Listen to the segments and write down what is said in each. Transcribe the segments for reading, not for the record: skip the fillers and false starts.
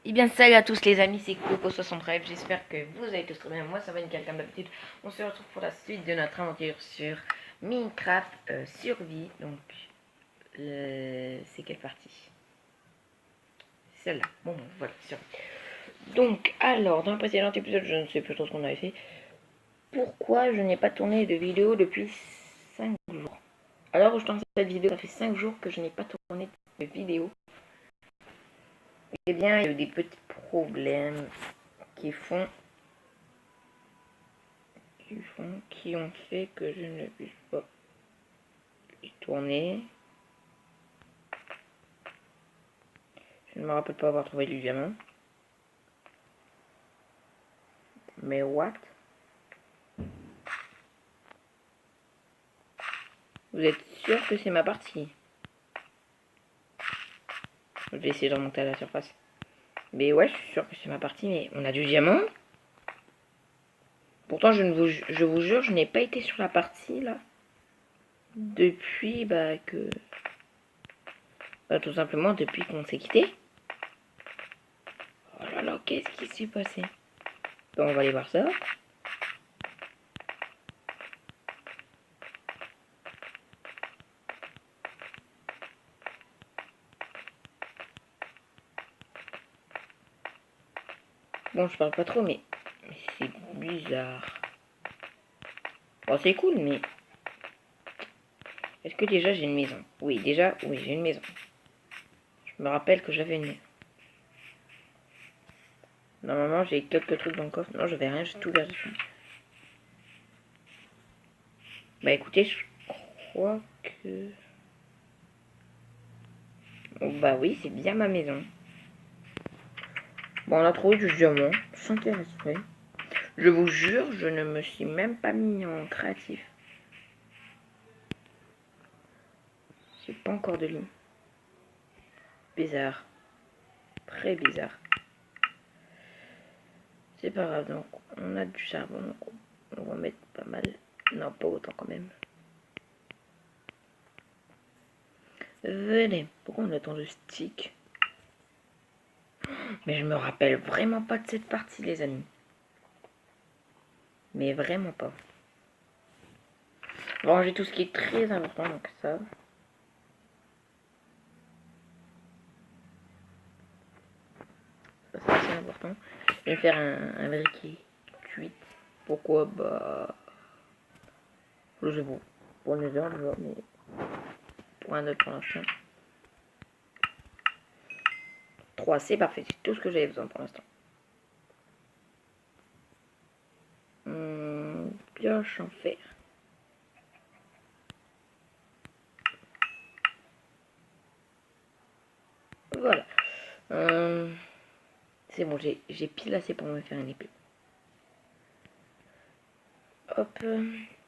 Eh bien salut à tous les amis, c'est Coco63, j'espère que vous allez tous très bien, moi ça va nickel comme d'habitude. On se retrouve pour la suite de notre aventure sur Minecraft Survie. Donc c'est quelle partie? Celle-là, bon voilà, survie. Donc alors, dans le précédent épisode, je ne sais plus trop ce qu'on avait fait. Pourquoi je n'ai pas tourné de vidéo depuis 5 jours? Alors où je tourne cette vidéo, ça fait 5 jours que je n'ai pas tourné de vidéo. Eh bien, il y a eu des petits problèmes qui ont fait que je ne puisse pas y tourner. Je ne me rappelle pas avoir trouvé du diamant. Mais what? Vous êtes sûr que c'est ma partie? Je vais essayer de remonter à la surface. Mais ouais, je suis sûr que c'est ma partie, mais on a du diamant? Pourtant, je vous jure, je n'ai pas été sur la partie, là. Depuis, tout simplement, depuis qu'on s'est quitté. Oh là là, qu'est-ce qui s'est passé? Bon, on va aller voir ça. Bon, je parle pas trop, mais c'est bizarre. Bon, c'est cool, mais... Est-ce que déjà j'ai une maison? Oui, déjà, oui, j'ai une maison. Je me rappelle que j'avais une maison. Normalement, j'ai quelques trucs dans le coffre. Non, j'avais rien, j'ai tout perdu. Bah écoutez, je crois que... Oh, bah oui, c'est bien ma maison. Bon, on a trouvé du diamant. Ça intéresserait. Je vous jure, je ne me suis même pas mis en créatif. J'ai pas encore de ligne. Bizarre. Très bizarre. C'est pas grave, donc on a du charbon. Donc on va mettre pas mal. Non, pas autant quand même. Venez. Pourquoi on attend de stick? Mais je me rappelle vraiment pas de cette partie, les amis. Mais vraiment pas. Ranger tout ce qui est très important, donc ça. Ça, c'est assez important. Je vais faire un briquet cuit. Pourquoi? Bah... Je sais pas. Pour les heures, je vois, mais... Pour un autre pour l'instant. 3, c'est parfait. C'est tout ce que j'avais besoin pour l'instant. Pioche en fer. Voilà. C'est bon, j'ai pile assez pour me faire une épée. Hop.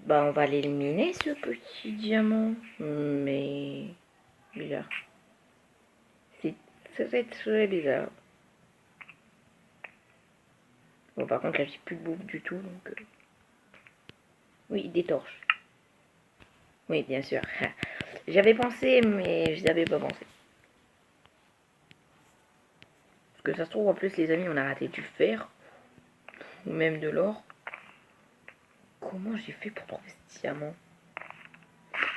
Bah, on va aller éliminer ce petit diamant. Mais... bizarre. Ça va être très bizarre. Bon, par contre, là, j'ai plus de bouffe du tout, donc... Oui, des torches. Oui, bien sûr. J'avais pensé, mais je n'avais pas pensé. Parce que ça se trouve, en plus, les amis, on a raté du fer. Ou même de l'or. Comment j'ai fait pour trouver ce diamant?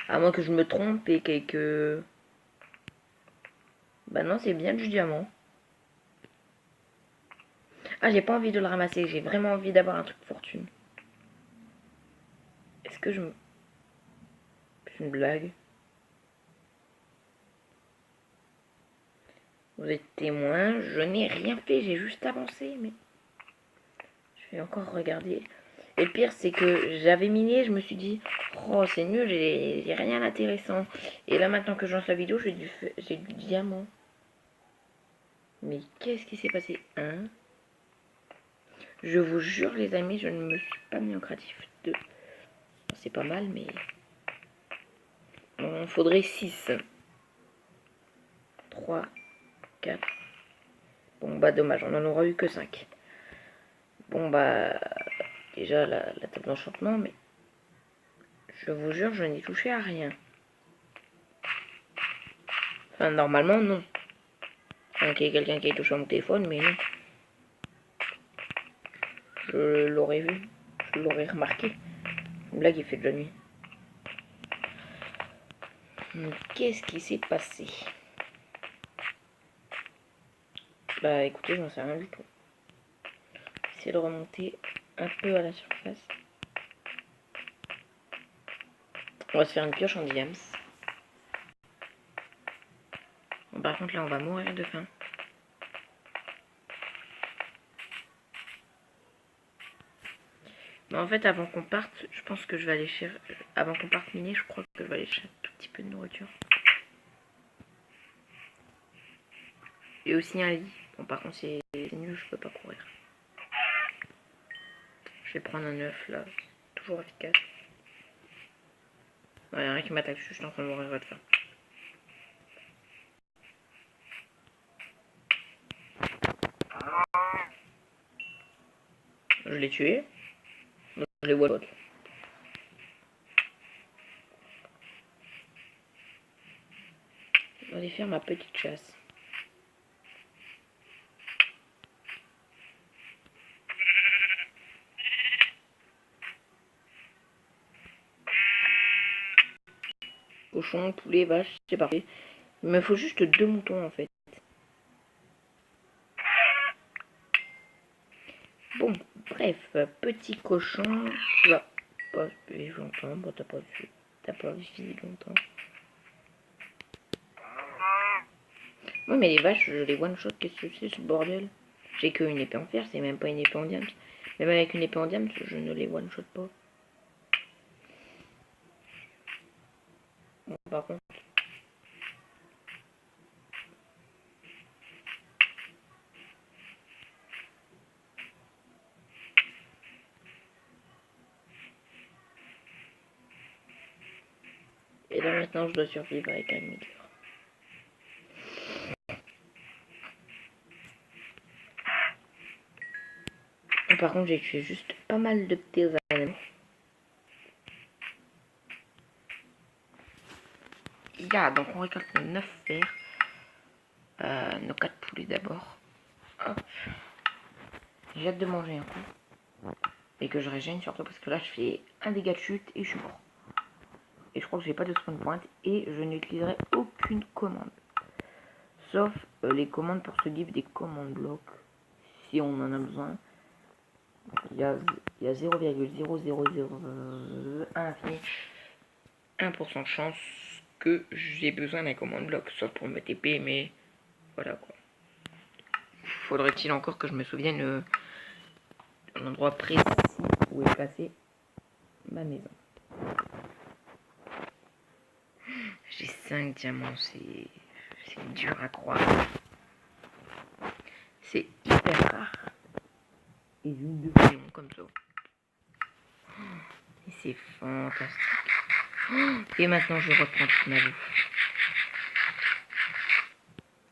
À moins que je me trompe et que... Bah non, c'est bien du diamant. Ah, j'ai pas envie de le ramasser. J'ai vraiment envie d'avoir un truc fortune. Est-ce que je me... C'est une blague. Vous êtes témoin. Je n'ai rien fait. J'ai juste avancé, mais... Je vais encore regarder. Et le pire, c'est que j'avais miné, je me suis dit, oh, c'est nul, j'ai rien d'intéressant. Et là, maintenant que je lance la vidéo, j'ai du diamant. Mais qu'est-ce qui s'est passé, hein? Je vous jure, les amis, je ne me suis pas mis en créatif 2. C'est pas mal, mais... Il faudrait 6. 3, 4. Bon, bah, dommage, on en aura eu que 5. Bon, bah... Déjà, la table d'enchantement, mais... Je vous jure, je n'ai touché à rien. Enfin, normalement, non. Enfin, qu'il y ait quelqu'un qui ait touché à mon téléphone, mais non. Je l'aurais vu. Je l'aurais remarqué. Blague, il fait de la nuit. Qu'est-ce qui s'est passé? Bah écoutez, j'en sais rien du tout. J'essaie de remonter un peu à la surface. On va se faire une pioche en diams. Bon, par contre là on va mourir de faim. Mais en fait avant qu'on parte, je pense que je vais aller chercher... Avant qu'on parte miner, je crois que je vais aller chercher un tout petit peu de nourriture. Et aussi un lit. Bon par contre c'est nul, je peux pas courir. Je vais prendre un œuf là. Toujours efficace. Non, y'a rien qui m'attaque, je suis en train de mourir de faim. Je l'ai tué. Je les vois l'autre. Je vais aller faire ma petite chasse. Cochon, poulet, vache, c'est parfait. Il me faut juste 2 moutons en fait. Bon, bref, petit cochon, tu vas pas vivre longtemps. Bon, t'as pas vécu longtemps. Ouais, mais les vaches, je les one-shot, qu'est-ce que c'est ce bordel? J'ai qu'une épée en fer, c'est même pas une épée en diamant. Même avec une épée en diamant, je ne les one-shot pas. Bon, par contre... Et là maintenant, je dois survivre avec un milieu. Par contre, j'ai tué juste pas mal de petits animaux. Donc on récolte nos 9 fers. Nos 4 poulets d'abord. Hop. J'ai hâte de manger un coup. Et que je régène surtout parce que là je fais un dégât de chute et je suis mort. Et je crois que j'ai pas de spawn point et je n'utiliserai aucune commande. Sauf les commandes pour ce give des commandes blocs. Si on en a besoin. Il y a 0,0001% de chance que j'ai besoin d'un commande bloc. Sauf pour me TP, mais voilà quoi. Faudrait-il encore que je me souvienne l'endroit précis où est placée ma maison. J'ai 5 diamants, c'est dur à croire. C'est hyper rare. Et juste de pions comme ça. Et c'est fantastique. Et maintenant je reprends toute ma bouffe.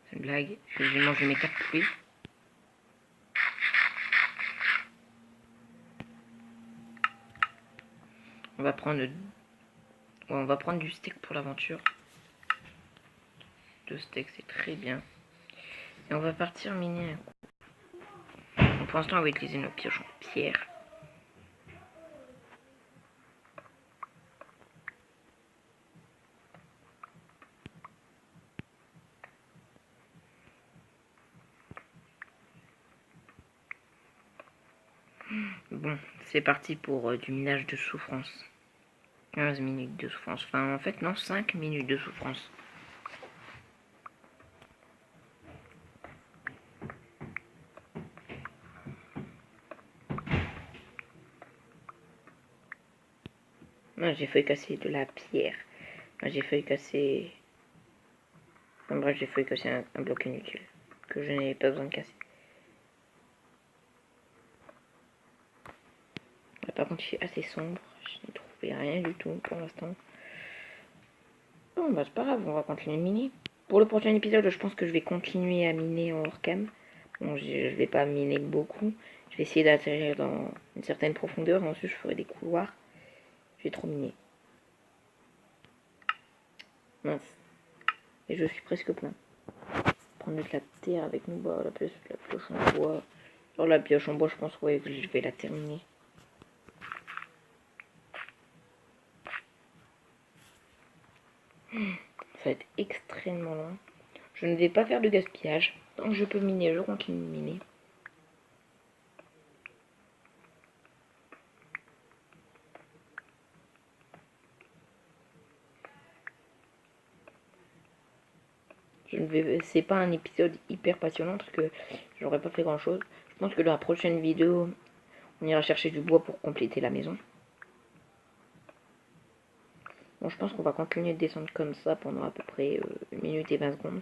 C'est une blague. Je vais manger mes 4 poulets. On va prendre du steak pour l'aventure. 2 steaks, c'est très bien. Et on va partir miner un coup. Donc pour l'instant, on va utiliser nos pioches en pierre. Bon, c'est parti pour du minage de souffrance. 15 minutes de souffrance. Enfin, en fait, non, 5 minutes de souffrance. Moi, j'ai failli casser de la pierre. Moi, j'ai failli casser... Enfin, bref, j'ai failli casser un bloc inutile. Que je n'avais pas besoin de casser. Là, par contre, il fait assez sombre. Je n'ai trouvé rien du tout pour l'instant. Bon, bah, c'est pas grave, on va continuer de miner. Pour le prochain épisode, je pense que je vais continuer à miner en hors cam. Bon, je vais pas miner beaucoup. Je vais essayer d'atterrir dans une certaine profondeur. Ensuite, je ferai des couloirs. Je vais trop miner. Mince. Et je suis presque plein. prendre de la terre avec nous. Bah, la pioche en bois. Sur la pioche en bois, je pense ouais, que je vais la terminer. Ça va être extrêmement long. Je ne vais pas faire de gaspillage. Tant que je peux miner, je continue de miner. C'est pas un épisode hyper passionnant parce que j'aurais pas fait grand chose. Je pense que dans la prochaine vidéo, on ira chercher du bois pour compléter la maison. Bon, je pense qu'on va continuer de descendre comme ça pendant à peu près 1 minute et 20 secondes.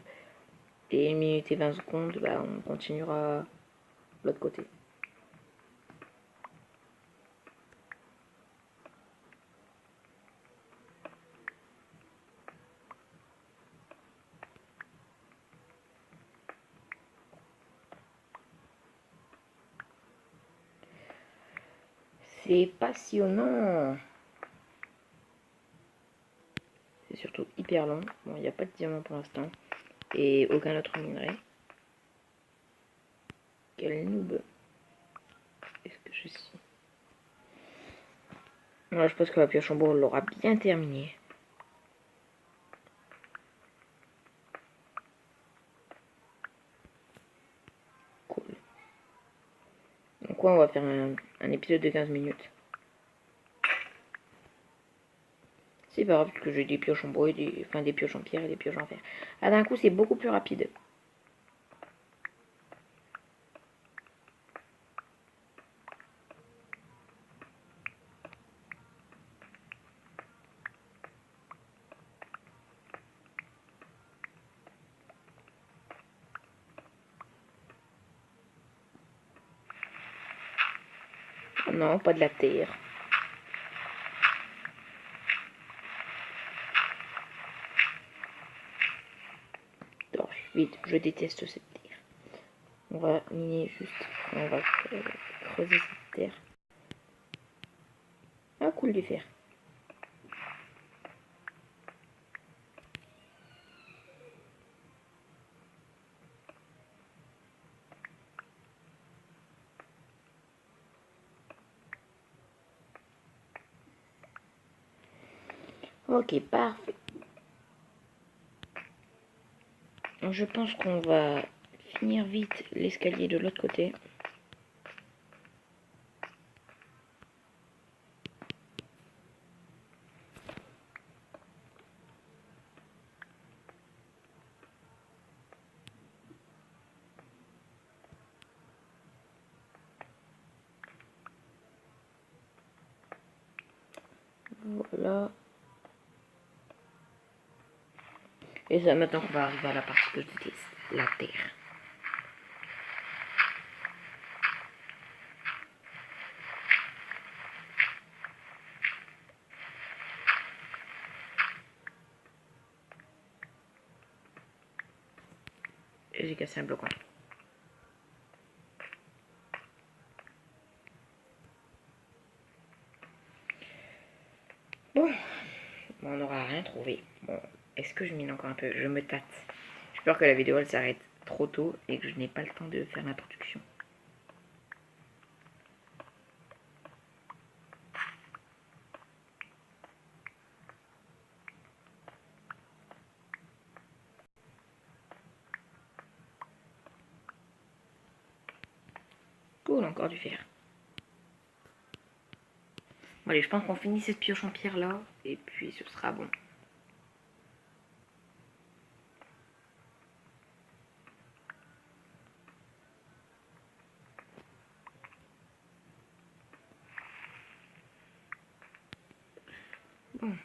Et 1 minute et 20 secondes, bah, on continuera de l'autre côté. C'est passionnant. C'est surtout hyper long. Bon, il n'y a pas de diamant pour l'instant. Et aucun autre minerai. Quel noob. Est-ce que je suis... Voilà, je pense que la pioche en bois l'aura bien terminé. Cool. Donc quoi, on va faire un épisode de 15 minutes. C'est pas grave, parce que j'ai des pioches en bois, des pioches en pierre et des pioches en fer. Ah, d'un coup, c'est beaucoup plus rapide. Non, pas de la terre. Torche, vite, je déteste cette terre. On va miner juste, on va creuser cette terre. Ah, cool du fer. Ok, parfait. Je pense qu'on va finir vite l'escalier de l'autre côté. Voilà. Et ça, maintenant qu'on va arriver à la partie que je déteste, la terre. Et j'ai cassé un bloc en tout. Bon, on n'aura rien trouvé. Bon, est-ce que je mine encore un peu? Je me tâte. J'ai peur que la vidéo elle s'arrête trop tôt et que je n'ai pas le temps de faire l'introduction. Cool, encore du fer. Bon, allez, je pense qu'on finit cette pioche en pierre là et puis ce sera bon. Bon.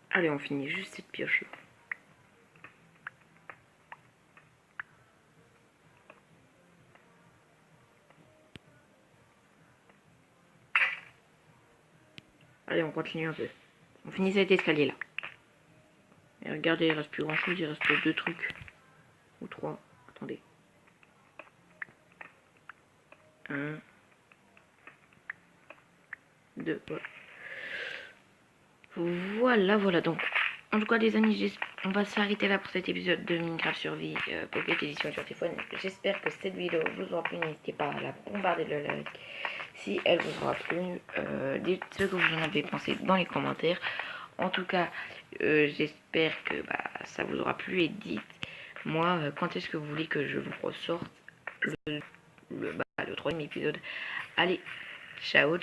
Allez, on finit juste cette pioche là. Allez, on continue un peu. On finit cet escalier là. Et regardez, il reste plus grand chose, il reste 2 trucs. Ou 3. Attendez. 1. 2. Voilà. Donc, en tout cas, les amis, on va s'arrêter là pour cet épisode de Minecraft Survie Pocket Edition sur téléphone. J'espère que cette vidéo vous aura plu. N'hésitez pas à la bombarder de like si elle vous aura plu. Dites ce que vous en avez pensé dans les commentaires. En tout cas, j'espère que ça vous aura plu et dites-moi quand est-ce que vous voulez que je vous ressorte le troisième épisode. Allez, ciao.